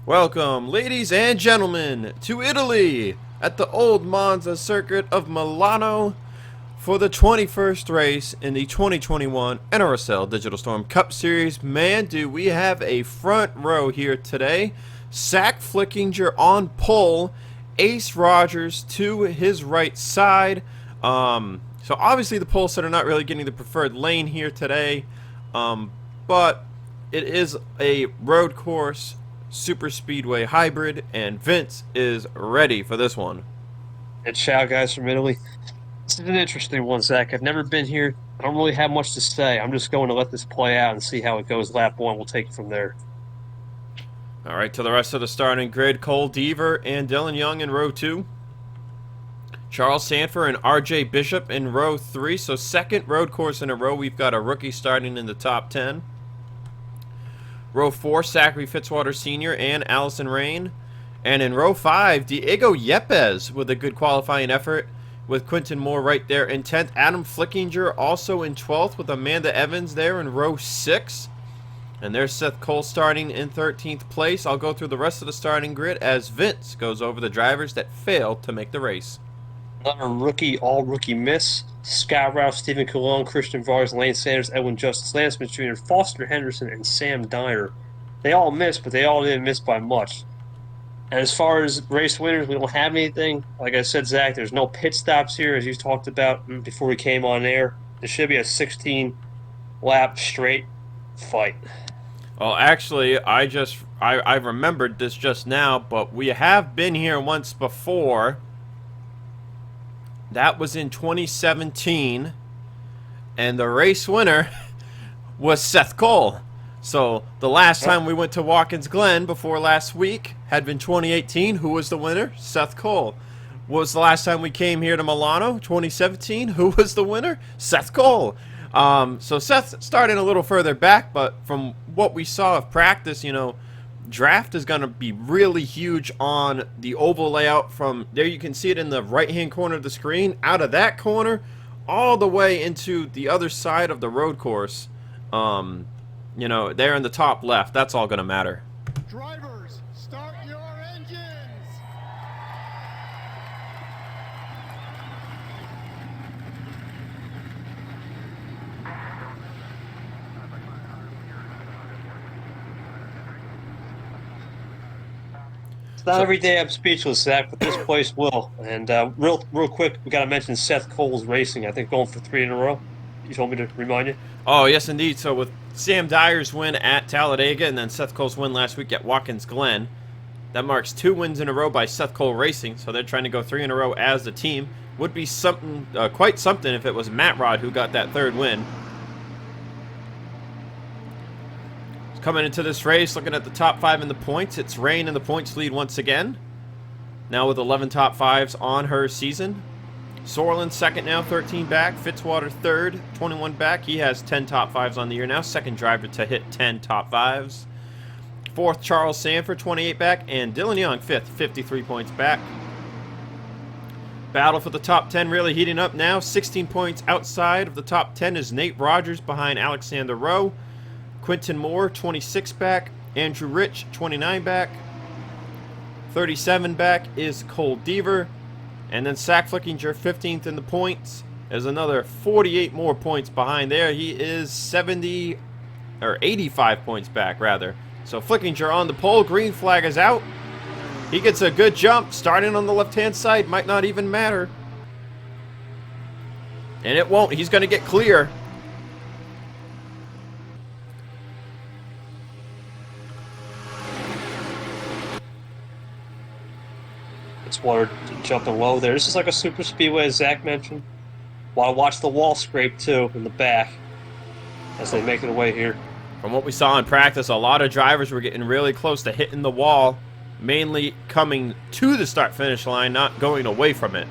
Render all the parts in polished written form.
Welcome, ladies and gentlemen, to Italy at the old Monza circuit of Milano for the 21st race in the 2021 NRSL Digital Storm Cup Series. Man, do we have a front row here today. Zach Flickinger on pole, Ace Rogers to his right side. So obviously the pole set are not really getting the preferred lane here today, but it is a road course super speedway hybrid, and Vince is ready for this one. And ciao, guys from Italy. This is an interesting one, Zach. I've never been here. I don't really have much to say. I'm just going to let this play out and see how it goes lap one. We'll take it from there. All right, to the rest of the starting grid: Cole Deaver and Dylan Young in row 2. Charles Sanford and RJ Bishop in row 3. So second road course in a row we've got a rookie starting in the top 10. Row 4, Zachary Fitzwater Sr. and Allison Rain. And in row 5, Diego Yepes with a good qualifying effort, with Quinton Moore right there in 10th. Adam Flickinger also in 12th, with Amanda Evans there in row 6. And there's Seth Cole starting in 13th place. I'll go through the rest of the starting grid as Vince goes over the drivers that failed to make the race. Another rookie, all-rookie miss. Scott Ralph, Stephen Colon, Christian Vars, Lane Sanders, Edwin Justice, Lance Smith Jr., Foster Henderson, and Sam Dyer. They all missed, but they all didn't miss by much. And as far as race winners, we don't have anything. Like I said, Zach, there's no pit stops here, as you talked about before we came on air. There should be a 16-lap straight fight. Well, actually, I remembered this just now, but we have been here once before. That was in 2017, and the race winner was Seth Cole. So the last time we went to Watkins Glen before last week had been 2018. Who was the winner? Seth Cole. What was the last time we came here to Milano? 2017. Who was the winner? Seth Cole. So Seth started a little further back, but from what we saw of practice, draft is going to be really huge on the oval layout. From there, you can see it in the right-hand corner of the screen. Out of that corner, all the way into the other side of the road course. There in the top left. That's all going to matter. Drivers, start your engines! It's not every day I'm speechless, Zach, but this place will. And real quick, we got to mention Seth Cole's racing. I think going for 3 in a row. You told me to remind you. Oh, yes, indeed. So with Sam Dyer's win at Talladega and then Seth Cole's win last week at Watkins Glen, that marks 2 wins in a row by Seth Cole Racing. So they're trying to go 3 in a row as a team. Would be something, quite something, if it was Matt Rod who got that 3rd win. Coming into this race, looking at the top 5 in the points, it's Rain in the points lead once again. Now with 11 top 5s on her season. Sorlin second now, 13 back. Fitzwater third, 21 back. He has 10 top 5s on the year now. Second driver to hit 10 top 5s. Fourth, Charles Sanford, 28 back. And Dylan Young, fifth, 53 points back. Battle for the top 10 really heating up now. 16 points outside of the top 10 is Nate Rogers behind Alexander Rowe. Quinton Moore, 26 back. Andrew Rich, 29 back. 37 back is Cole Deaver. And then Zach Flickinger, 15th in the points. There's another 48 more points behind there. He is 85 points back, rather. So Flickinger on the pole. Green flag is out. He gets a good jump. Starting on the left-hand side. Might not even matter. And it won't. He's going to get clear. Fitzwater jumping low there. This is like a super speedway, as Zach mentioned. Want to watch the wall scrape, too, in the back as they make their way here. From what we saw in practice, a lot of drivers were getting really close to hitting the wall, mainly coming to the start-finish line, not going away from it.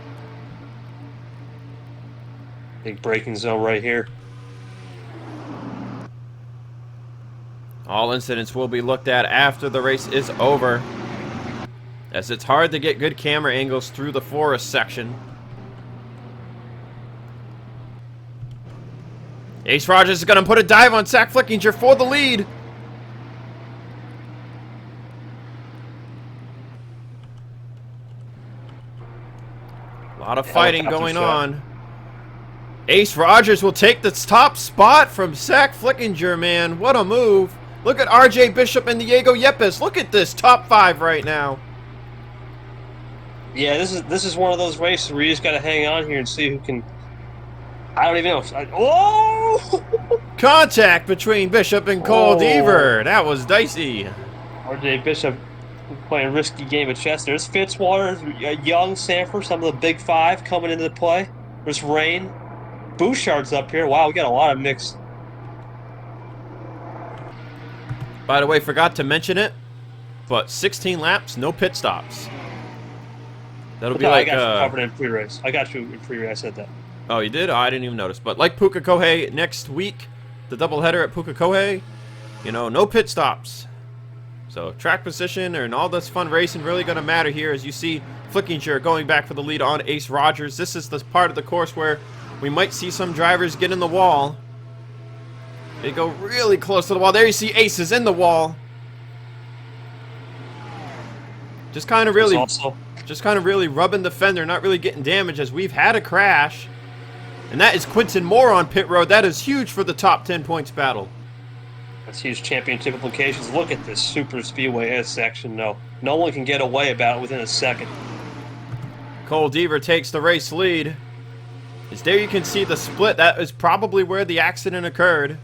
Big braking zone right here. All incidents will be looked at after the race is over, as it's hard to get good camera angles through the forest section. Ace Rogers is going to put a dive on Zach Flickinger for the lead. A lot of fighting Helicopter going shot. on. Ace Rogers will take the top spot from Zach Flickinger, man. What a move. Look at RJ Bishop and Diego Yepes. Look at this top 5 right now. Yeah, this is one of those races where you just got to hang on here and see who can. I don't even know. Oh! Contact between Bishop and Cole Oh. Deaver. That was dicey. RJ Bishop playing a risky game of chess. There's Fitzwater, Young, Sanford, some of the big 5 coming into the play. There's Rain. Bouchard's up here. Wow, we got a lot of mixed. By the way, forgot to mention it, but 16 laps, no pit stops. That'll be No, like I got you covered in pre-race. I got you in pre-race. I said that. Oh, you did? Oh, I didn't even notice. But like Pukekohe next week, the doubleheader at Pukekohe, you know, no pit stops. So track position and all this fun racing really going to matter here as you see Flickinger going back for the lead on Ace Rogers. This is the part of the course where we might see some drivers get in the wall. They go really close to the wall. There you see Ace is in the wall. Just kind of really rubbing the fender, not really getting damage as we've had a crash. And that is Quinton Moore on pit road. That is huge for the top 10 points battle. That's huge championship implications. Look at this super speedway S section. No one can get away about it within a second. Cole Deaver takes the race lead. As there you can see the split. That is probably where the accident occurred.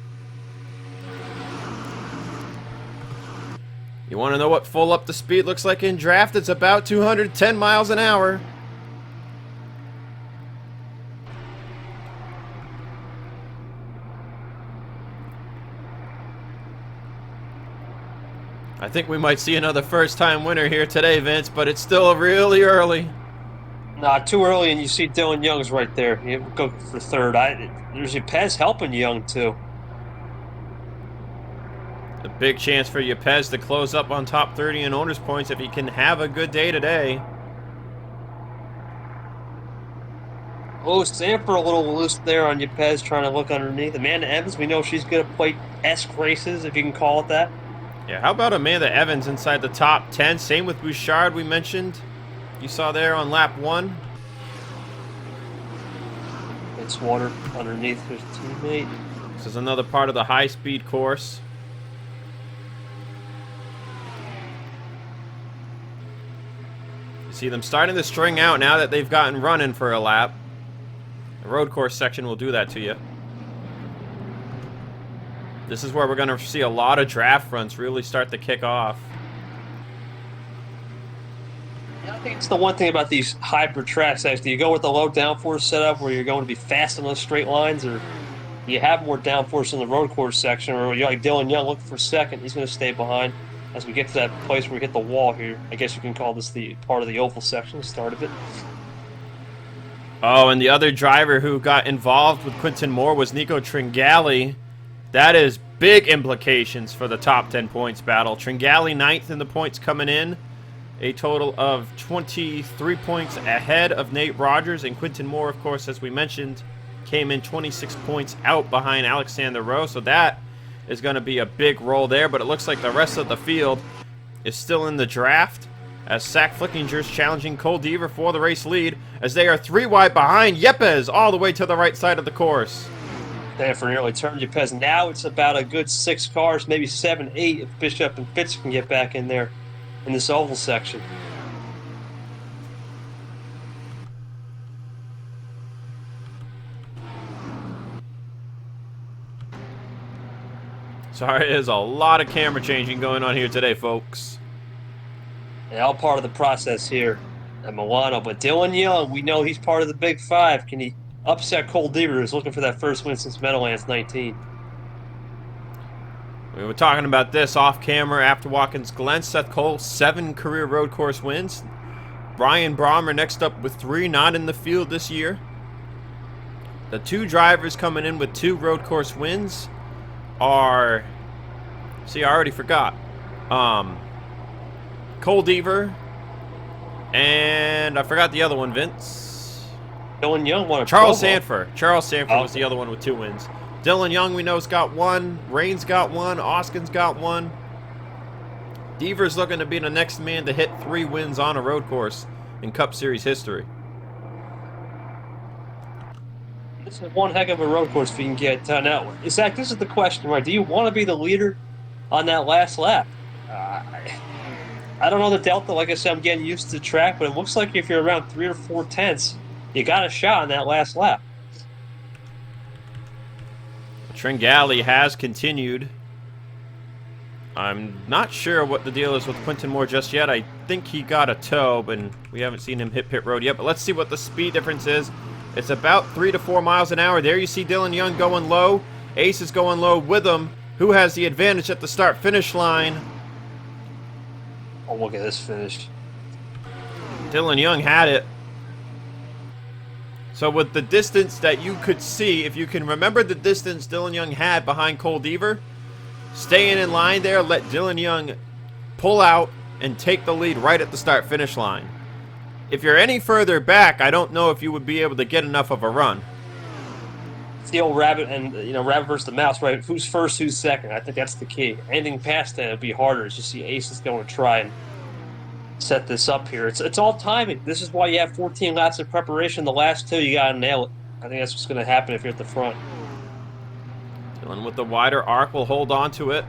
You want to know what full up the speed looks like in draft? It's about 210 miles an hour. I think we might see another first-time winner here today, Vince, but it's still really early. Nah, too early, and you see Dylan Young's right there. You go for third. There's Yepes helping Young, too. A big chance for Yepes to close up on top 30 in owner's points if he can have a good day today. Oh, Sanford a little loose there on Yepes, trying to look underneath. Amanda Evans, we know she's good at plate-esque races, if you can call it that. Yeah, how about Amanda Evans inside the top 10? Same with Bouchard we mentioned. You saw there on lap 1. It's water underneath his teammate. This is another part of the high-speed course. You see them starting to string out now that they've gotten running for a lap. The road course section will do that to you. This is where we're going to see a lot of draft fronts really start to kick off. Yeah, I think it's the one thing about these hybrid tracks. Actually, you go with the low downforce setup where you're going to be fast in those straight lines, or you have more downforce in the road course section, or you're like Dylan Young looking for second. He's going to stay behind as we get to that place where we hit the wall here. I guess you can call this the part of the oval section, the start of it. Oh, and the other driver who got involved with Quinton Moore was Nico Tringali. That is big implications for the top 10 points battle. Tringali 9th in the points coming in. A total of 23 points ahead of Nate Rogers. And Quinton Moore, of course, as we mentioned, came in 26 points out behind Alexander Rowe. So that is going to be a big roll there. But it looks like the rest of the field is still in the draft, as Zach Flickinger's challenging Cole Deaver for the race lead, as they are 3 wide behind Yepes all the way to the right side of the course. Sanford nearly turned Yepes. Now it's about a good 6 cars, maybe 7, 8 if Bishop and Fitz can get back in there in this oval section. Sorry, there's a lot of camera changing going on here today, folks. And all part of the process here at Milano. But Dylan Young, we know he's part of the Big 5. Can he upset Cole Deaver, who's looking for that first win since Meadowlands 19? We were talking about this off camera after Watkins Glen. Seth Cole, 7 career road course wins. Brian Brahmer next up with 3, not in the field this year. The 2 drivers coming in with 2 road course wins are... See, I already forgot. Cole Deaver. And I forgot the other one, Vince. Dylan Young won a Charles Pro Bowl. Sanford. Charles Sanford was the other one with 2 wins. Dylan Young, we know's got 1. Rain's got 1. Oskin's got 1. Deaver's looking to be the next man to hit 3 wins on a road course in Cup Series history. This is one heck of a road course if you can get now. Zach, this is the question, right? Do you want to be the leader on that last lap? I don't know the delta. Like I said, I'm getting used to the track, but it looks like if you're around 3 or 4 tenths, you got a shot on that last lap. Tringali has continued. I'm not sure what the deal is with Quentin Moore just yet. I think he got a tow, but we haven't seen him hit pit road yet. But let's see what the speed difference is. It's about 3 to 4 miles an hour. There you see Dylan Young going low. Ace is going low with him. Who has the advantage at the start-finish line? Oh, look at this finish. Dylan Young had it. So with the distance that you could see, if you can remember the distance Dylan Young had behind Cole Deaver, staying in line there, let Dylan Young pull out and take the lead right at the start-finish line. If you're any further back, I don't know if you would be able to get enough of a run. It's the old rabbit and, rabbit versus the mouse, right? Who's first, who's second? I think that's the key. Anything past that would be harder as you see Ace is going to try and set this up here. It's all timing. This is why you have 14 laps of preparation. The last 2, you got to nail it. I think that's what's going to happen if you're at the front. Dylan with the wider arc will hold on to it.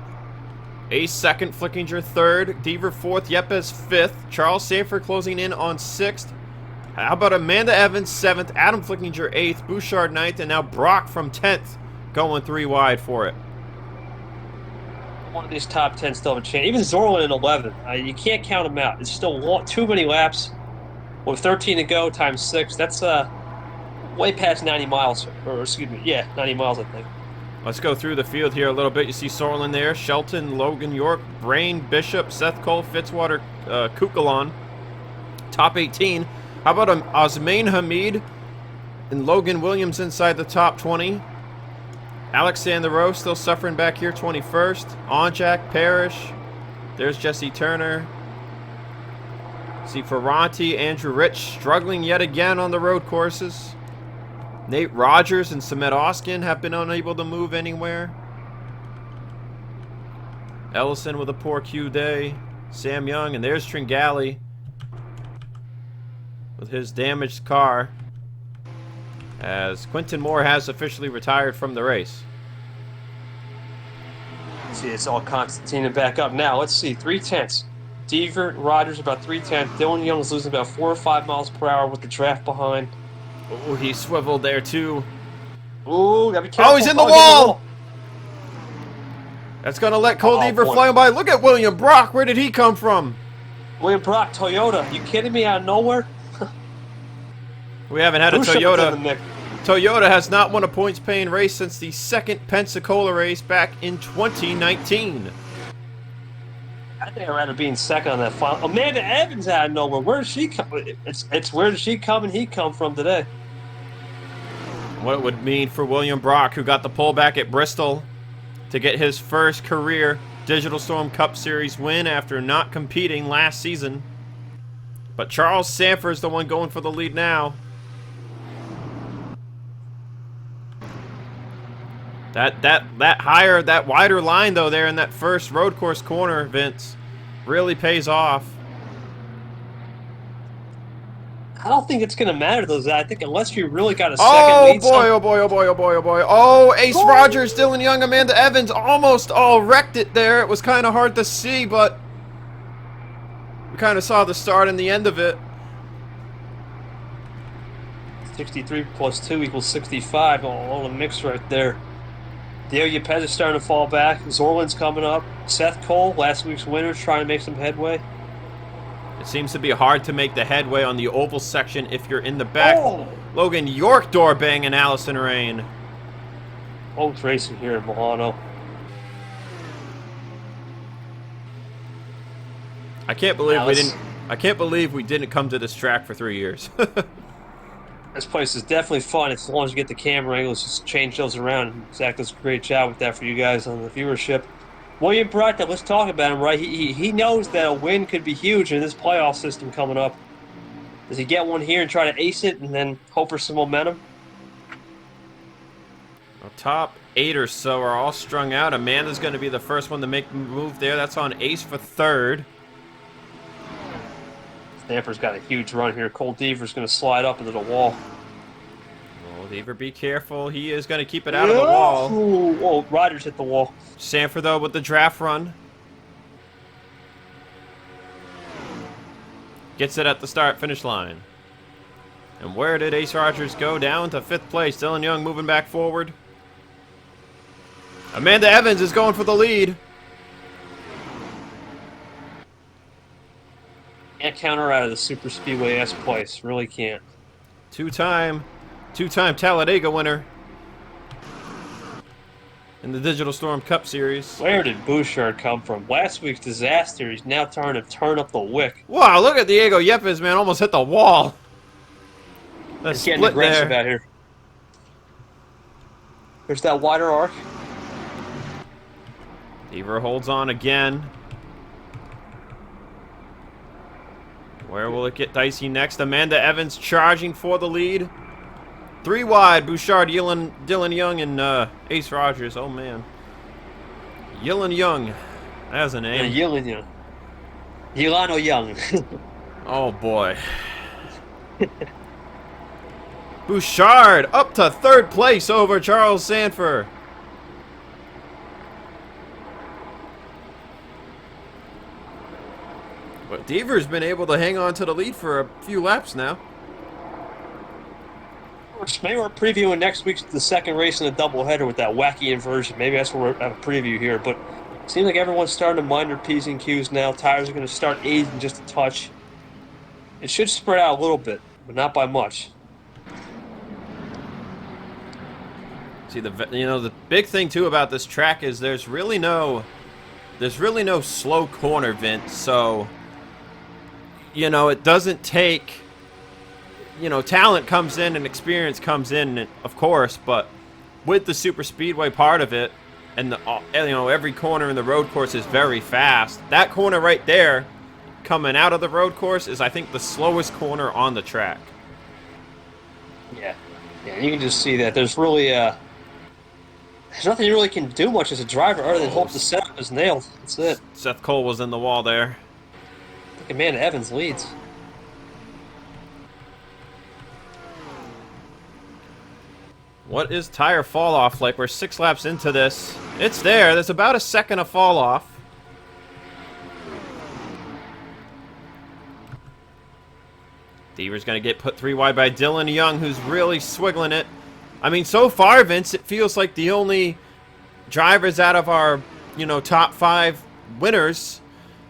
Ace second, Flickinger third, Deaver fourth, Yepes fifth, Charles Sanford closing in on sixth. How about Amanda Evans seventh, Adam Flickinger eighth, Bouchard ninth, and now Brock from 10th going 3 wide for it. One of these top 10 still have a chance. Even Zorlin in 11. You can't count them out. It's still too many laps. With 13 to go times 6, that's way past 90 miles. Or, excuse me, yeah, 90 miles, I think. Let's go through the field here a little bit. You see Sorlin there, Shelton, Logan York, Brain, Bishop, Seth Cole, Fitzwater, Kukalon. Top 18. How about Osmain Hamid and Logan Williams inside the top 20? Alexander Rowe still suffering back here, 21st. Onjak, Parrish. There's Jesse Turner. See Ferranti, Andrew Rich struggling yet again on the road courses. Nate Rogers and Samet Oskin have been unable to move anywhere. Ellison with a poor Q day. Sam Young, and there's Tringali with his damaged car, as Quentin Moore has officially retired from the race. See, it's all Constantine back up. Now, let's see, 3 tenths. Deaver, Rogers about 3 tenths. Dylan Young's losing about 4 or 5 miles per hour with the draft behind. Oh, he swiveled there too. Ooh, gotta be careful. Oh, he's in the wall! That's gonna let Cole Deaver fly by. Look at William Brock. Where did he come from? William Brock, Toyota. You kidding me? Out of nowhere? We haven't had a Toyota. Toyota has not won a points-paying race since the second Pensacola race back in 2019. I think I'd rather being second on that final. Amanda Evans out of nowhere. Where does she come? It's where does she come and he come from today? What it would mean for William Brock, who got the pullback at Bristol to get his first career Digital Storm Cup Series win after not competing last season. But Charles Sanford is the one going for the lead now. That wider line though there in that first road course corner, Vince, really pays off. I don't think it's going to matter though. I think unless you really got a second lead. Oh boy. Oh, Ace Rogers, Dylan Young, Amanda Evans almost all wrecked it there. It was kind of hard to see, but we kind of saw the start and the end of it. 63 plus 2 equals 65. All the mix right there. Dale Yepes is starting to fall back. Zorlin's coming up. Seth Cole, last week's winner, is trying to make some headway. It seems to be hard to make the headway on the oval section if you're in the back. Oh. Logan York door banging Allison Rain. Both racing here in Milano. I can't believe we didn't come to this track for 3 years. This place is definitely fun as long as you get the camera angles, just change those around. Zach does a great job with that for you guys on the viewership. William Brock, let's talk about him, right? He knows that a win could be huge in this playoff system coming up. Does he get one here and try to ace it and then hope for some momentum? Our top 8 or so are all strung out. Amanda's going to be the first one to make the move there. That's on Ace for 3rd. Stanford's got a huge run here. Cole Deaver's going to slide up into the wall. Well, Deaver, be careful. He is going to keep it out of the wall. Ooh, oh, Riders hit the wall. Sanford, though, with the draft run. Gets it at the start-finish line. And where did Ace Rogers go? Down to 5th place. Dylan Young moving back forward. Amanda Evans is going for the lead. Can't count her out of the super speedway S place. Really can't. Two-time Talladega winner in the Digital Storm Cup Series. Where did Bouchard come from? Last week's disaster. He's now trying to turn up the wick. Wow, look at Diego Yepes, man. Almost hit the wall. He's getting aggressive out here. There's that wider arc. Deaver holds on again. Where will it get dicey next? Amanda Evans charging for the lead. 3 wide. Bouchard, Dylan Young, and Ace Rogers. Oh, man. Dylan Young. That's a name. Yeah, Dylan Young. Milano Young. Oh, boy. Bouchard up to 3rd place over Charles Sanford. But Deaver's been able to hang on to the lead for a few laps now. Maybe we're previewing next week's the second race in the doubleheader with that wacky inversion. Maybe that's where we're at a preview here. But it seems like everyone's starting to mind their P's and Q's now. Tires are going to start aging just a touch. It should spread out a little bit, but not by much. See, the big thing too about this track is there's really no slow corner, Vince. So, it doesn't take, talent comes in and experience comes in, of course, but with the super speedway part of it, and every corner in the road course is very fast. That corner right there, coming out of the road course, is I think the slowest corner on the track. Yeah, you can just see that there's really there's nothing you really can do much as a driver other than hope the setup is nailed. That's it. Seth Cole was in the wall there. I think Amanda Evans leads. What is tire fall off like? We're 6 laps into this. It's there. There's about a second of fall off. Deaver's going to get put 3 wide by Dylan Young, who's really swiggling it. I mean, so far, Vince, it feels like the only drivers out of our, top 5 winners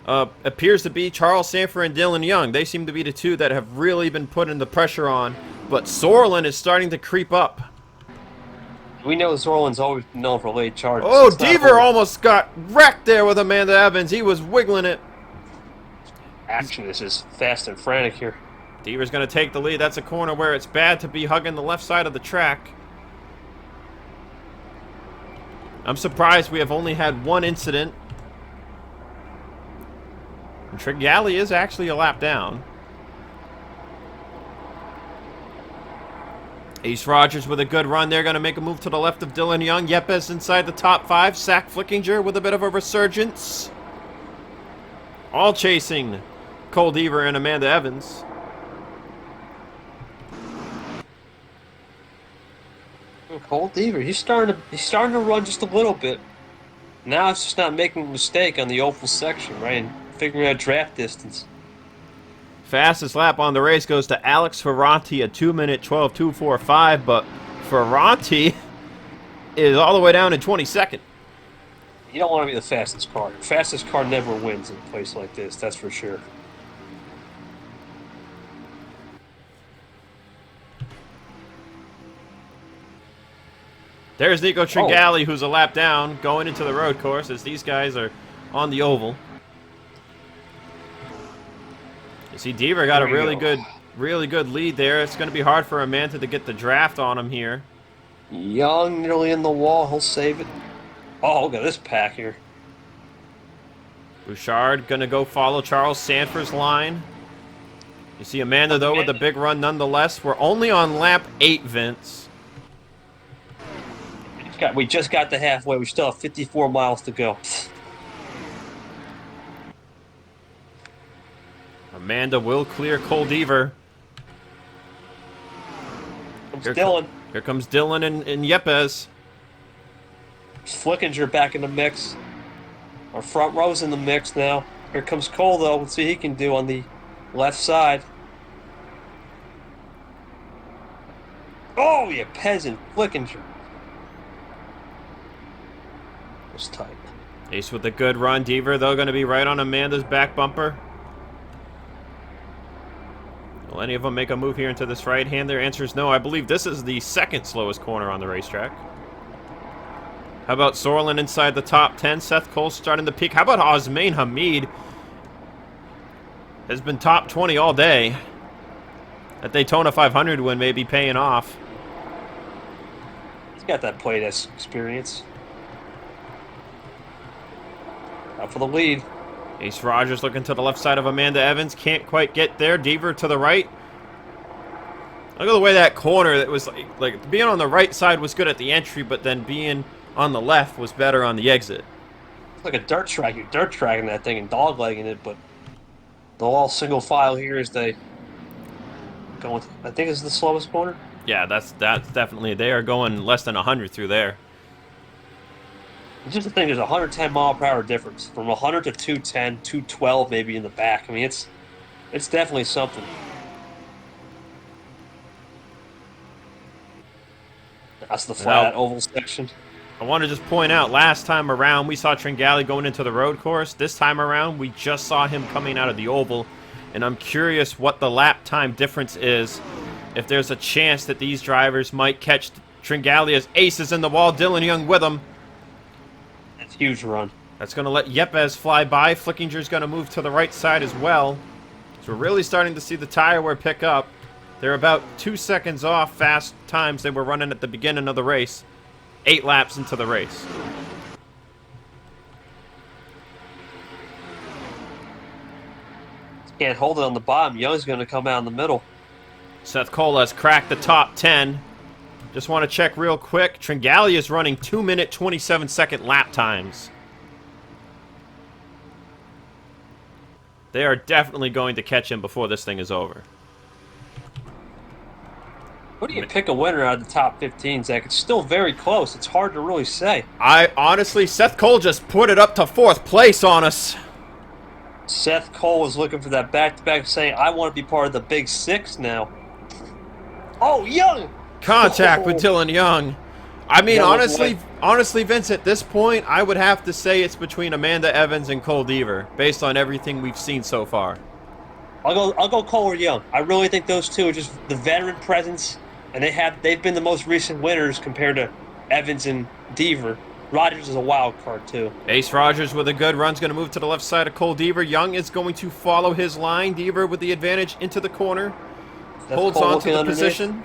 appears to be Charles Sanford and Dylan Young. They seem to be the 2 that have really been putting the pressure on. But Sorlin is starting to creep up. We know Sorlin's always been known for late charges. Oh, Deaver almost got wrecked there with Amanda Evans. He was wiggling it. Action is just fast and frantic here. Deaver's going to take the lead. That's a corner where it's bad to be hugging the left side of the track. I'm surprised we have only had 1 incident. And Trigali is actually a lap down. Ace Rogers with a good run. They're going to make a move to the left of Dylan Young. Yepes inside the top 5. Zach Flickinger with a bit of a resurgence. All chasing Cole Deaver and Amanda Evans. Cole Deaver, he's starting to run just a little bit. Now it's just not making a mistake on the oval section, right? And figuring out draft distance. Fastest lap on the race goes to Alex Ferranti at 2-minute 12.245, but Ferranti is all the way down in 22nd. You don't want to be the fastest car. The fastest car never wins in a place like this, that's for sure. There's Nico Tringali, who's a lap down, going into the road course as these guys are on the oval. You see, Deaver got a really good lead there. It's going to be hard for Amanda to get the draft on him here. Young nearly in the wall. He'll save it. Oh, look at this pack here. Bouchard going to go follow Charles Sanford's line. You see Amanda, though, with a big run nonetheless. We're only on lap 8, Vince. We just got to halfway. We still have 54 miles to go. Amanda will clear Cole Deaver. It's Dylan. Here comes Dylan and Yepes. Flickinger back in the mix. Our front row's in the mix now. Here comes Cole, though. Let's see what he can do on the left side. Oh, you peasant. Flickinger. It's tight. Ace with a good run. Deaver, though, going to be right on Amanda's back bumper. Will any of them make a move here into this right hand? Their answer is no. I believe this is the second slowest corner on the racetrack. How about Sorlin inside the top 10? Seth Cole starting to peak. How about Osmain Hamid? Has been top 20 all day. That Daytona 500 win may be paying off. He's got that plate experience. Out for the lead. Ace Rogers looking to the left side of Amanda Evans. Can't quite get there. Deaver to the right. Look at the way that corner, that was like being on the right side was good at the entry, but then being on the left was better on the exit. It's like a dirt track. You're dirt tracking that thing and doglegging it, but the all single file here as they go with, I think is the slowest corner. Yeah, that's definitely, they are going less than 100 through there. It's just the thing, there's a 110 mile per hour difference from 100 to 210, 212 maybe in the back. I mean, it's definitely something. That's the flat oval section. I want to just point out, last time around we saw Tringali going into the road course. This time around we just saw him coming out of the oval, and I'm curious what the lap time difference is. If there's a chance that these drivers might catch Tringali as aces in the wall, Dylan Young with him. That's a huge run. That's going to let Yepes fly by. Flickinger's going to move to the right side as well. So we're really starting to see the tire wear pick up. They're about 2 seconds off fast times they were running at the beginning of the race. 8 laps into the race. Can't hold it on the bottom. Young's going to come out in the middle. Seth Cole has cracked the top 10. Just want to check real quick. Tringali is running 2-minute, 27-second lap times. They are definitely going to catch him before this thing is over. What do you pick a winner out of the top 15, Zach? It's still very close. It's hard to really say. I honestly, Seth Cole just put it up to 4th place on us. Seth Cole is looking for that back-to-back, saying, I want to be part of the Big Six now. Oh, Young! Contact with Dylan Young. I mean, Yeah, honestly, Vince, at this point, I would have to say it's between Amanda Evans and Cole Deaver, based on everything we've seen so far. I'll go Cole or Young. I really think those two are just the veteran presence, and they've been the most recent winners compared to Evans and Deaver. Rogers is a wild card too. Ace Rogers with a good run's going to move to the left side of Cole Deaver. Young is going to follow his line. Deaver with the advantage into the corner. Holds on to the position.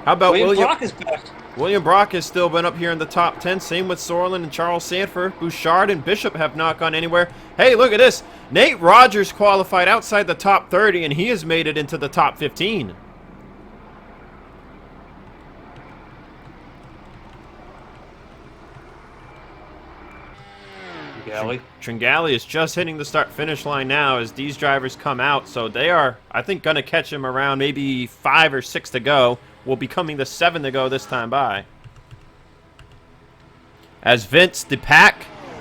How about William Brock is back. William Brock has still been up here in the top 10. Same with Sorlin and Charles Sanford. Bouchard and Bishop have not gone anywhere. Hey, look at this. Nate Rogers qualified outside the top 30, and he has made it into the top 15. Tringali is just hitting the start-finish line now as these drivers come out. So they are, I think, going to catch him around maybe 5 or 6 to go. Will be coming to 7 to go this time by. As Vince DePack,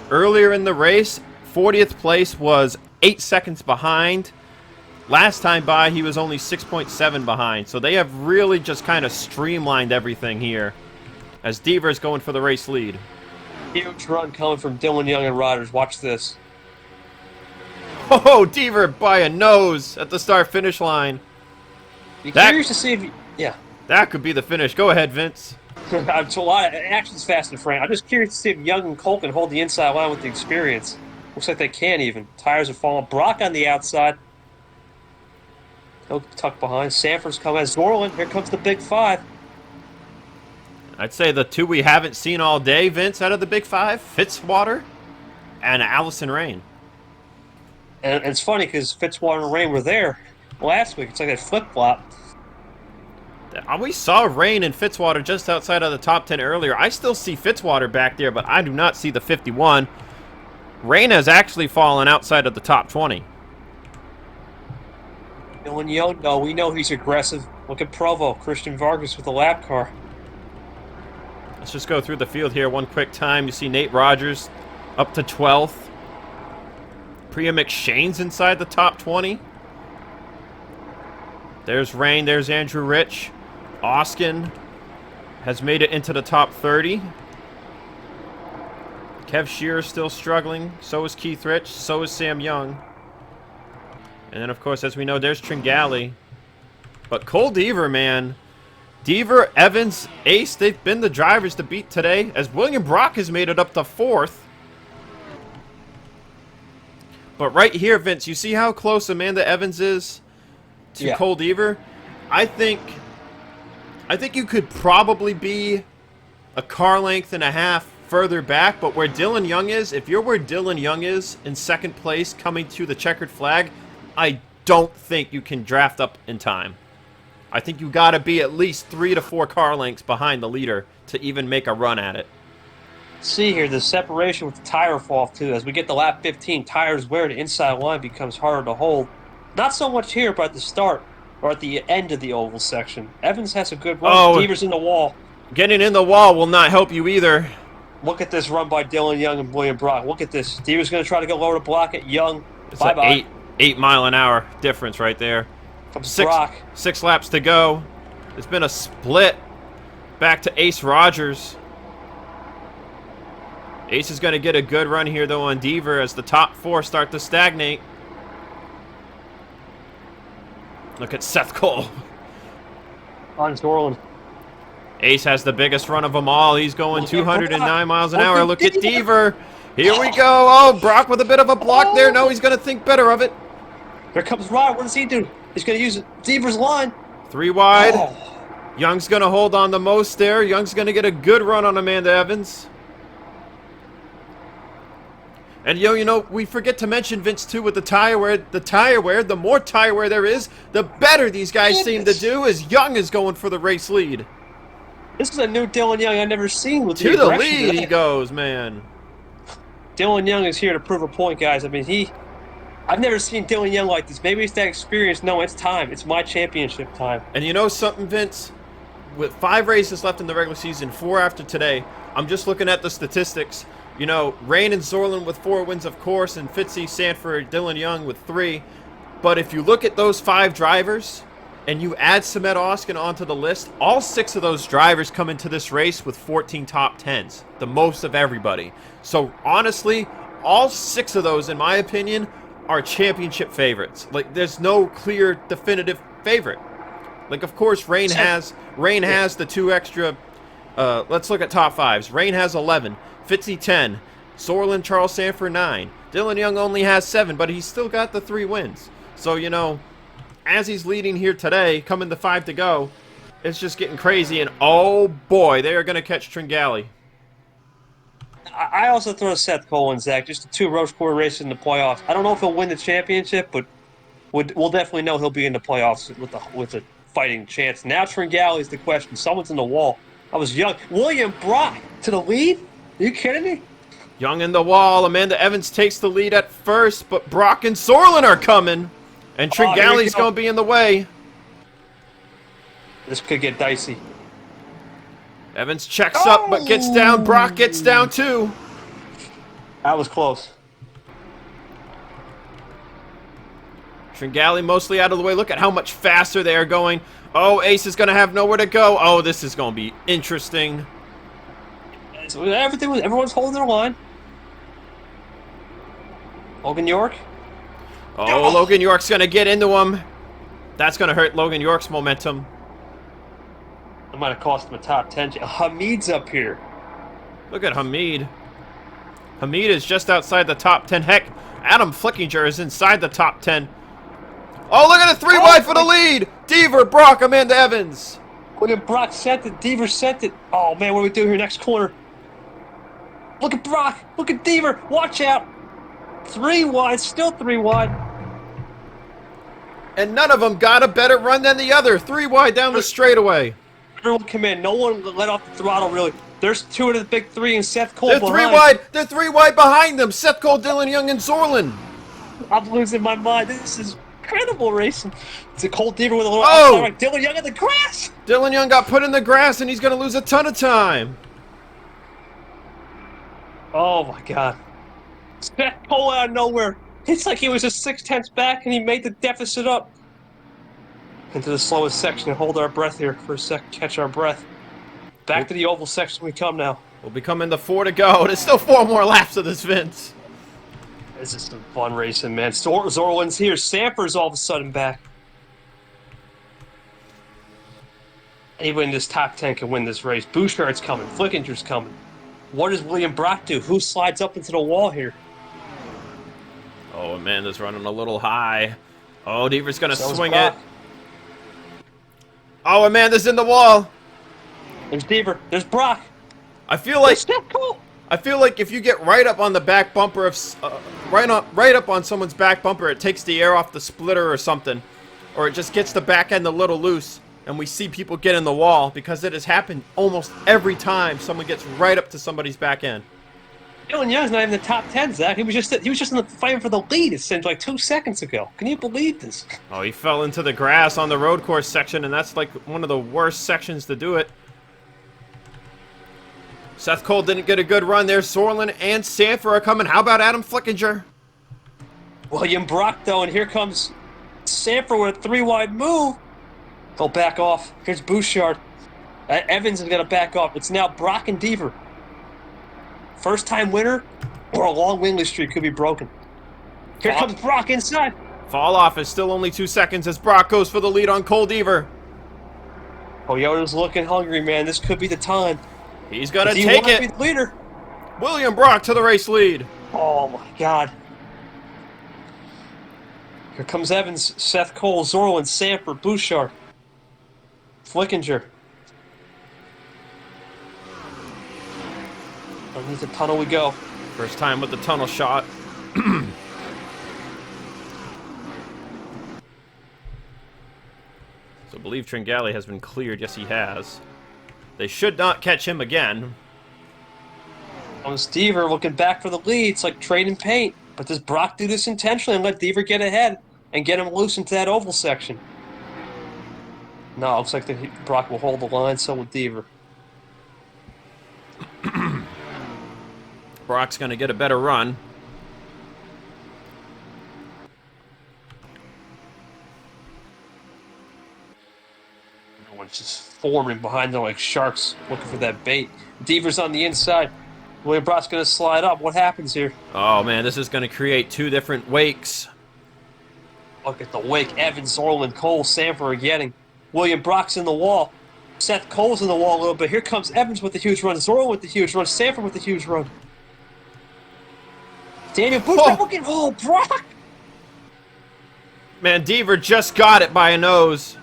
earlier in the race, 40th place was 8 seconds behind. Last time by, he was only 6.7 behind. So they have really just kind of streamlined everything here as Deaver is going for the race lead. Huge run coming from Dylan Young and Rogers. Watch this. Oh, Deaver by a nose at the start-finish line. Be curious to see if That could be the finish. Go ahead, Vince. It's a lot. Action's fast and frank. I'm just curious to see if Young and Cole can hold the inside line with the experience. Looks like they can even. Tires are falling. Brock on the outside. He'll tuck behind. Sanford's coming. Zorlin. Here comes the Big Five. I'd say the two we haven't seen all day, Vince, out of the Big Five, Fitzwater and Allison Rain. And it's funny because Fitzwater and Rain were there last week. It's like a flip-flop. We saw Rain and Fitzwater just outside of the top 10 earlier. I still see Fitzwater back there, but I do not see the 51. Rain has actually fallen outside of the top 20. Dylan Young, no, we know he's aggressive. Look at Provo, Christian Vargas with a lap car. Let's just go through the field here one quick time. You see Nate Rogers up to 12th. Priya McShane's inside the top 20. There's Rain. There's Andrew Rich. Oskin has made it into the top 30. Kev Shearer still struggling. So is Keith Rich. So is Sam Young. And then, of course, as we know, there's Tringali. But Cole Deaver, man. Deaver, Evans, Ace, they've been the drivers to beat today, as William Brock has made it up to 4th. But right here, Vince, you see how close Amanda Evans is to Cole Deaver? I think you could probably be a car length and a half further back, but where Dylan Young is, if you're where Dylan Young is in 2nd place coming to the checkered flag, I don't think you can draft up in time. I think you got to be at least 3 to 4 car lengths behind the leader to even make a run at it. See here, the separation with the tire fall too. As we get to lap 15, tires wear, the inside line becomes harder to hold. Not so much here, but at the start or at the end of the oval section. Evans has a good run. Deaver's in the wall. Getting in the wall will not help you either. Look at this run by Dylan Young and William Brock. Look at this. Deaver's going to try to go lower the block at Young. It's an 8 mile an hour difference right there. Six laps to go. It's been a split back to Ace Rogers. Ace is going to get a good run here, though, on Deaver as the top 4 start to stagnate. Look at Seth Cole. On Zorland. Ace has the biggest run of them all. He's going 209 miles an hour. Look at Deaver. Here we go. Oh, Brock with a bit of a block there. No, he's going to think better of it. Here comes Rod. What does he do? He's going to use Deaver's line. 3 wide. Young's going to hold on the most there. Young's going to get a good run on Amanda Evans. And, you know, we forget to mention, Vince, too, with the tire wear. The more tire wear there is, the better these guys seem to do, as Young is going for the race lead. This is a new Dylan Young I've never seen with to the lead he goes, man. Dylan Young is here to prove a point, guys. I mean, I've never seen Dylan Young like this. Maybe it's that experience. No, it's time. It's my championship time. And you know something, Vince? With 5 races left in the regular season, 4 after today, I'm just looking at the statistics. You know, Rain and Zorland with 4 wins, of course, and Fitzy, Sanford, Dylan Young with 3. But if you look at those 5 drivers and you add Samet Oskin onto the list, all 6 of those drivers come into this race with 14 top 10s, the most of everybody. So honestly, all 6 of those, in my opinion, are championship favorites. Like, there's no clear, definitive favorite. Like, of course, Rain has the 2 extra. Let's look at top 5s. Rain has 11. Fitzy 10, Zorland, Charles Sanford 9. Dylan Young only has 7, but he's still got the 3 wins. So, you know, as he's leading here today, coming to 5 to go, it's just getting crazy. And oh boy, they are going to catch Tringali. I also throw Seth Cole and Zach, just the 2 Roach Quarter races in the playoffs. I don't know if he'll win the championship, but we'll definitely know he'll be in the playoffs with a fighting chance. Now Tringali is the question. Someone's in the wall. I was young. William Brock to the lead? Are you kidding me? Young in the wall. Amanda Evans takes the lead at first, but Brock and Zorland are coming. And Tringali's going to be in the way. This could get dicey. Evans checks up, but gets down. Brock gets down, too. That was close. Tringali mostly out of the way. Look at how much faster they are going. Oh, Ace is going to have nowhere to go. Oh, this is going to be interesting. So everyone's holding their line. Logan York. Oh, Logan York's going to get into him. That's going to hurt Logan York's momentum. It might have cost him a top 10. Hamid's up here. Look at Hamid. Hamid is just outside the top 10. Heck, Adam Flickinger is inside the top 10. Oh, look at it. 3 wide for the lead. Deaver, Brock, Amanda Evans. William Brock sent it. Deaver sent it. Oh, man, what do we do here next corner? Look at Brock. Look at Deaver. Watch out. 3 wide. Still 3 wide. And none of them got a better run than the other. 3 wide down the straightaway. Everyone come in. No one let off the throttle, really. There's 2 of the big 3 and Seth Cole behind. 3 wide. They're 3 wide behind them. Seth Cole, Dylan Young, and Zorland. I'm losing my mind. This is incredible racing. It's a Cole Deaver with a little Oh! outside right. Dylan Young in the grass. Dylan Young got put in the grass, and he's going to lose a ton of time. Oh my God. Seth Cole out of nowhere. It's like he was just 6/10 back and he made the deficit up. Into the slowest section and hold our breath here for a second, catch our breath. Back to the oval section we come now. We'll be coming to 4 to go. There's still 4 more laps of this, Vince. This is some fun racing, man. Zorlin's here. Sanford's all of a sudden back. Anyone in this top 10 can win this race. Bouchard's coming. Flickinger's coming. What does William Brock do? Who slides up into the wall here? Oh, Amanda's running a little high. Oh, Deaver's going to So is swing Brock. it. Oh, Amanda's in the wall. There's Deaver. There's Brock. I feel like There's Seth Cole. if you get right up on the back bumper of right up on someone's back bumper, it takes the air off the splitter or something, or it just gets the back end a little loose, and we see people get in the wall because it has happened almost every time someone gets right up to somebody's back end. Dylan Young's not even in the top 10, Zach. He was just in the fighting for the lead. It seemed like 2 seconds ago. Can you believe this? Oh, he fell into the grass on the road course section, and that's like one of the worst sections to do it. Seth Cole didn't get a good run there. Sorlin and Sanford are coming. How about Adam Flickinger? William Brock, though, and here comes Sanford with a 3-wide move. He'll back off. Here's Bouchard. Evans is going to back off. It's now Brock and Deaver. First-time winner or a long winless streak could be broken. Here comes Brock inside. Fall off is still only 2 seconds as Brock goes for the lead on Cole Deaver. Toyota's looking hungry, man. This could be the time. He's going to Does he take wanna be it. the leader? William Brock to the race lead. Oh, my God. Here comes Evans, Seth Cole, Zorlin, Sanford, Bouchard, Flickinger. Underneath the tunnel we go. First time with the tunnel shot. So I believe Tringali has been cleared. Yes, he has. They should not catch him again. Deaver looking back for the lead. It's like trading paint. But does Brock do this intentionally and let Deaver get ahead and get him loose into that oval section? No, it looks like Brock will hold the line, so will Deaver. Brock's going to get a better run. Everyone's just forming behind them like sharks looking for that bait. Deaver's on the inside. William Brock's going to slide up. What happens here? Oh, man, this is going to create 2 different wakes. Look at the wake. Evans, Orland, Cole, Sanford are getting. William Brock's in the wall. Seth Cole's in the wall a little bit. Here comes Evans with the huge run. Zorro with the huge run. Sanford with the huge run. Daniel Bouchard looking. Oh, Brock! Man, Deaver just got it by a nose.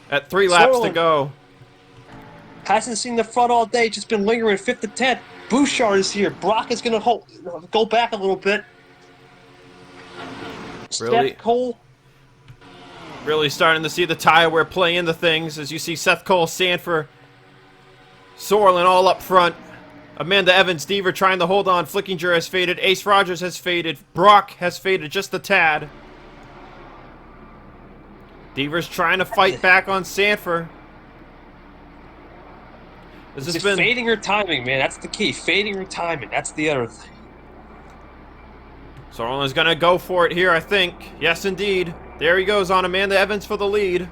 At 3 laps to Zorlin go. hasn't seen the front all day. Just been lingering 5th to 10th. Bouchard is here. Brock is going to go back a little bit. Really? Seth Cole. Really starting to see the tire wear play into things as you see Seth Cole, Sanford, Sorlin all up front. Amanda Evans, Deaver trying to hold on. Flickinger has faded. Ace Rogers has faded. Brock has faded just a tad. Deaver's trying to fight back on Sanford. This has Just been fading her timing, man. That's the key. Fading her timing. That's the other thing. Sorlin's gonna go for it here, I think. Yes, indeed. There he goes on Amanda Evans for the lead.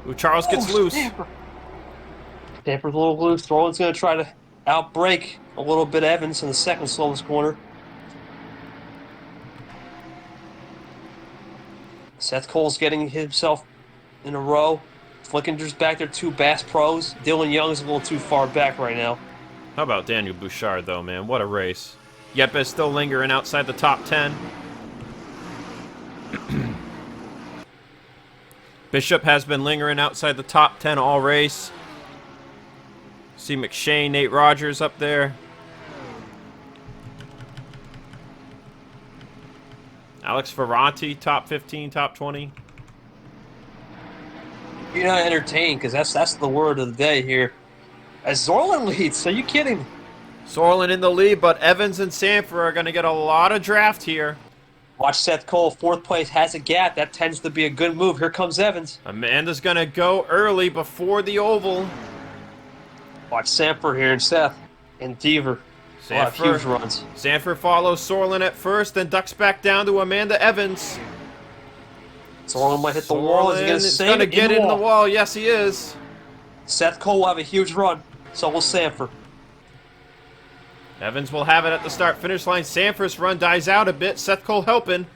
Ooh, Charles gets loose. Sanford's a little loose. Throwan's going to try to outbreak a little bit Evans in the second slowest corner. Seth Cole's getting himself in a row. Flickinger's back there, 2 Bass Pros. Dylan Young's a little too far back right now. How about Daniel Bouchard, though, man? What a race. Yepes still lingering outside the top 10. Bishop has been lingering outside the top 10 all race. See McShane, Nate Rogers up there. Alex Ferranti, top 15, top 20. You're not entertained because that's the word of the day here. As Zorlin leads, are you kidding? Sorlin in the lead, but Evans and Sanford are going to get a lot of draft here. Watch Seth Cole, 4th place, has a gap. That tends to be a good move. Here comes Evans. Amanda's going to go early before the oval. Watch Sanford here and Seth and Deaver. They'll have huge runs. Sanford follows Sorlin at first, then ducks back down to Amanda Evans. Sorlin might hit the wall. Is he going to save it? Going to get in the wall. Yes, he is. Seth Cole will have a huge run. So will Sanford. Evans will have it at the start-finish line. Sanford's run dies out a bit. Seth Cole helping.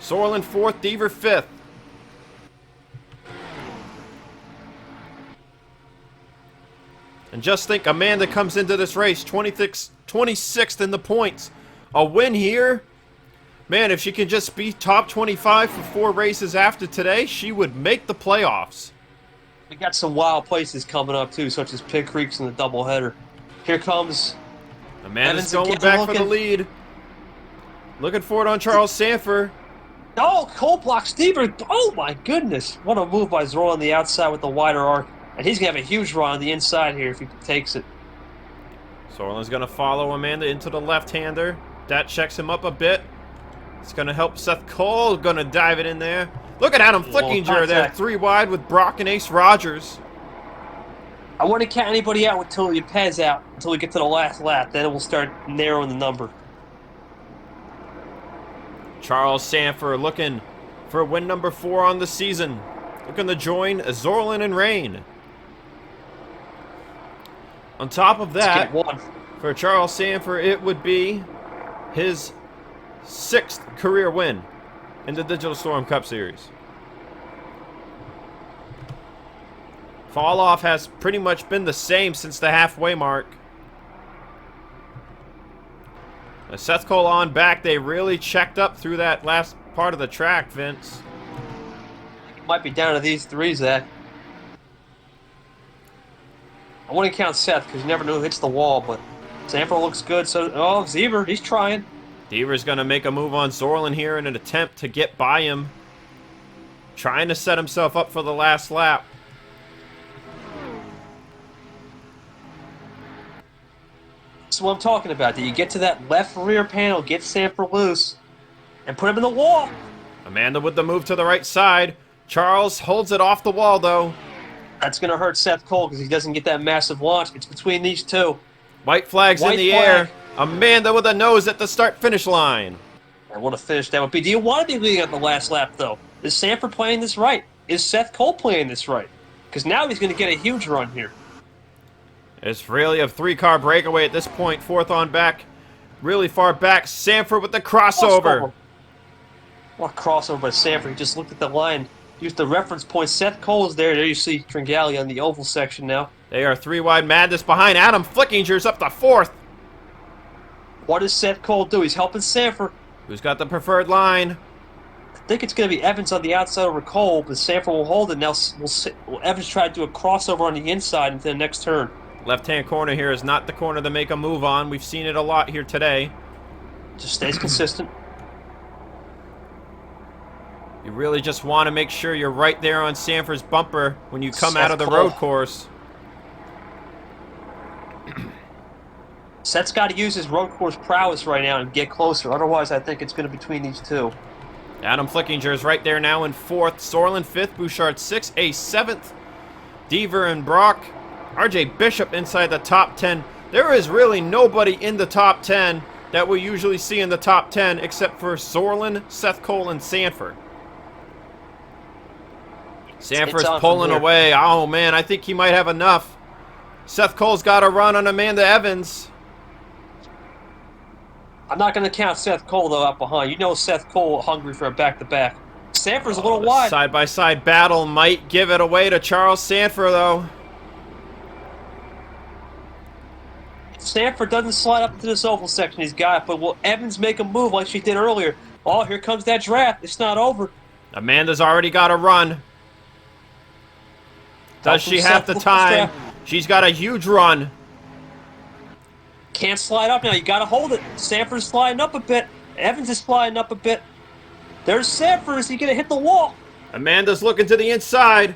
Sorlin 4th, Deaver 5th. And just think, Amanda comes into this race 26th in the points. A win here. Man, if she can just be top 25 for 4 races after today, she would make the playoffs. We got some wild places coming up, too, such as Pig Creeks and the doubleheader. Here comes Amanda's Evans going back for the lead. Looking for it on Charles Sanford. Oh, Cole blocks Deaver. Oh, my goodness. What a move by Zorro on the outside with the wider arc. And he's going to have a huge run on the inside here if he takes it. Sorlin's going to follow Amanda into the left-hander. That checks him up a bit. It's going to help Seth Cole. Going to dive it in there. Look at Adam Flickinger there. 3 wide with Brock and Ace Rogers. I wouldn't count anybody out until you pads out, until we get to the last lap. Then we'll start narrowing the number. Charles Sanford looking for win number 4 on the season. Looking to join Zorlin and Rain. On top of that, for Charles Sanford, it would be his 6th career win in the Digital Storm Cup Series. Fall off has pretty much been the same since the halfway mark. As Seth Cole on back, they really checked up through that last part of the track, Vince. Might be down to these 3, Zach. I wouldn't count Seth because you never know who hits the wall, but Sanford looks good. So, oh, Deaver, he's trying. Deaver's going to make a move on Zorlin here in an attempt to get by him. Trying to set himself up for the last lap. That's what I'm talking about. Do you get to that left rear panel, get Sanford loose, and put him in the wall? Amanda with the move to the right side. Charles holds it off the wall, though. That's going to hurt Seth Cole because he doesn't get that massive launch. It's between these 2. White flag's in the air. Amanda with a nose at the start-finish line. And what a finish that would be. Do you want to be leading at the last lap, though? Is Sanford playing this right? Is Seth Cole playing this right? Because now he's going to get a huge run here. It's really a 3-car breakaway at this point. 4th on back. Really far back. Sanford with the crossover. What a crossover by Sanford. He just looked at the line. Used the reference point. Seth Cole is there. There you see Tringali on the oval section now. They are 3 wide. Madness behind. Adam Flickinger's up to 4th. What does Seth Cole do? He's helping Sanford. Who's got the preferred line? I think it's going to be Evans on the outside over Cole, but Sanford will hold it. Now will Evans try to do a crossover on the inside into the next turn. Left-hand corner here is not the corner to make a move on. We've seen it a lot here today. Just stays consistent. You really just want to make sure you're right there on Sanford's bumper when you come out of the road course. Seth's got to use his road course prowess right now and get closer. Otherwise, I think it's going to be between these 2. Adam Flickinger is right there now in 4th. Sorlin 5th. Bouchard 6th. Ace 7th. Deaver and Brock. RJ Bishop inside the top 10. There is really nobody in the top 10 that we usually see in the top 10 except for Sorlin, Seth Cole, and Sanford. Sanford's pulling away. Oh, man, I think he might have enough. Seth Cole's got a run on Amanda Evans. I'm not going to count Seth Cole, though, out behind. You know Seth Cole hungry for a back-to-back. Sanford's a little wide. Side-by-side battle might give it away to Charles Sanford, though. Sanford doesn't slide up into this oval section he's got, but will Evans make a move like she did earlier? Oh, here comes that draft. It's not over. Amanda's already got a run. Does she have the time? She's got a huge run. Can't slide up now. You got to hold it. Sanford's sliding up a bit. Evans is sliding up a bit. There's Sanford. Is he going to hit the wall? Amanda's looking to the inside.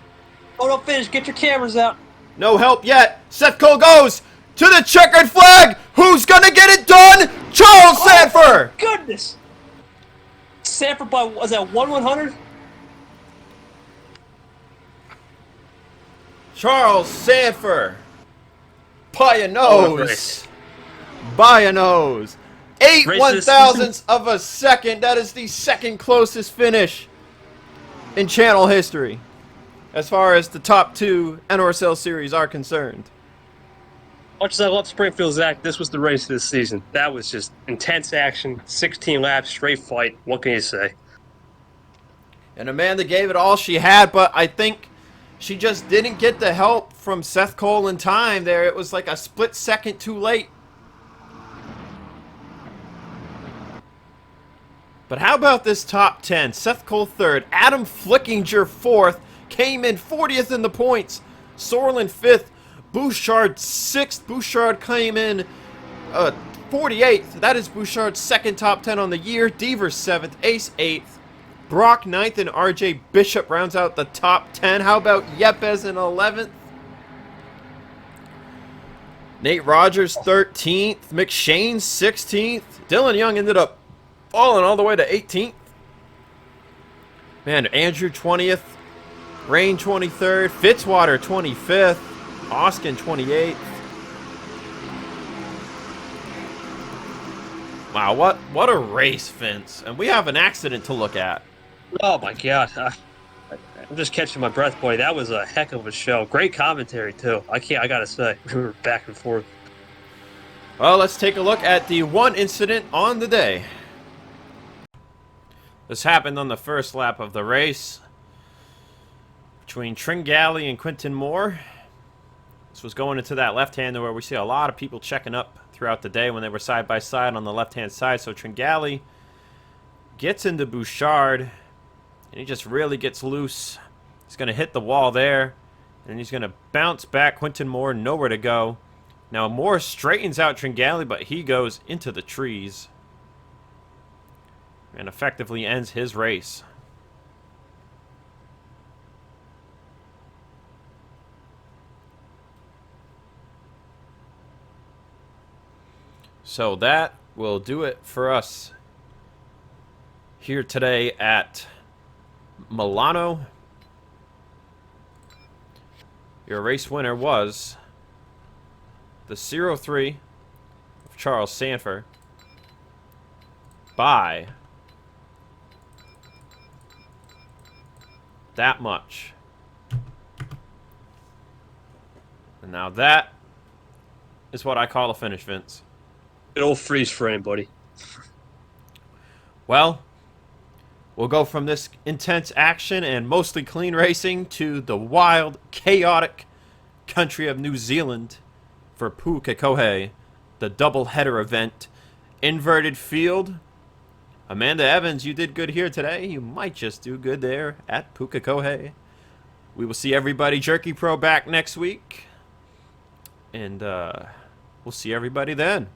Oh, don't finish. Get your cameras out. No help yet. Seth Cole goes to the checkered flag. Who's going to get it done? Charles Sanford. Goodness. Sanford by, was that 1/100? Charles Sanford. By a Oh, nose. race. By a nose. 8 Race of the 1,000ths of a second. That is the second closest finish in channel history, as far as the top 2 NRSL series are concerned. Much as I love Springfield, Zach, this was the race of this season. That was just intense action, 16 laps, straight fight. What can you say? And Amanda gave it all she had, but I think she just didn't get the help from Seth Cole in time there. It was like a split second too late. But how about this top 10? Seth Cole 3rd, Adam Flickinger 4th, came in 40th in the points. Sorlin 5th, Bouchard 6th. Bouchard came in 48th. That is Bouchard's second top 10 on the year. Deaver 7th, Ace 8th. Brock 9th, and RJ Bishop rounds out the top 10. How about Yepes in 11th? Nate Rogers 13th. McShane 16th. Dylan Young ended up falling all the way to 18th. Man, Andrew 20th. Rain 23rd. Fitzwater 25th. Oskin 28th. Wow, what a race, Vince. And we have an accident to look at. Oh, my God. I'm just catching my breath, boy. That was a heck of a show. Great commentary, too. I got to say. We were back and forth. Well, let's take a look at the one incident on the day. This happened on the first lap of the race between Tringali and Quinton Moore. This was going into that left-hander where we see a lot of people checking up throughout the day when they were side by side on the left-hand side. So Tringali gets into Bouchard, and he just really gets loose. He's going to hit the wall there, and he's going to bounce back. Quinton Moore, nowhere to go. Now Moore straightens out Tringali, but he goes into the trees and effectively ends his race. So that will do it for us here today at Milano. Your race winner was the 03 of Charles Sanford by that much. And now that is what I call a finish, Vince. Good old freeze frame, buddy. Well, we'll go from this intense action and mostly clean racing to the wild, chaotic country of New Zealand for Pukekohe, the double-header event. Inverted field. Amanda Evans, you did good here today. You might just do good there at Pukekohe. We will see everybody Jerky Pro back next week. And we'll see everybody then.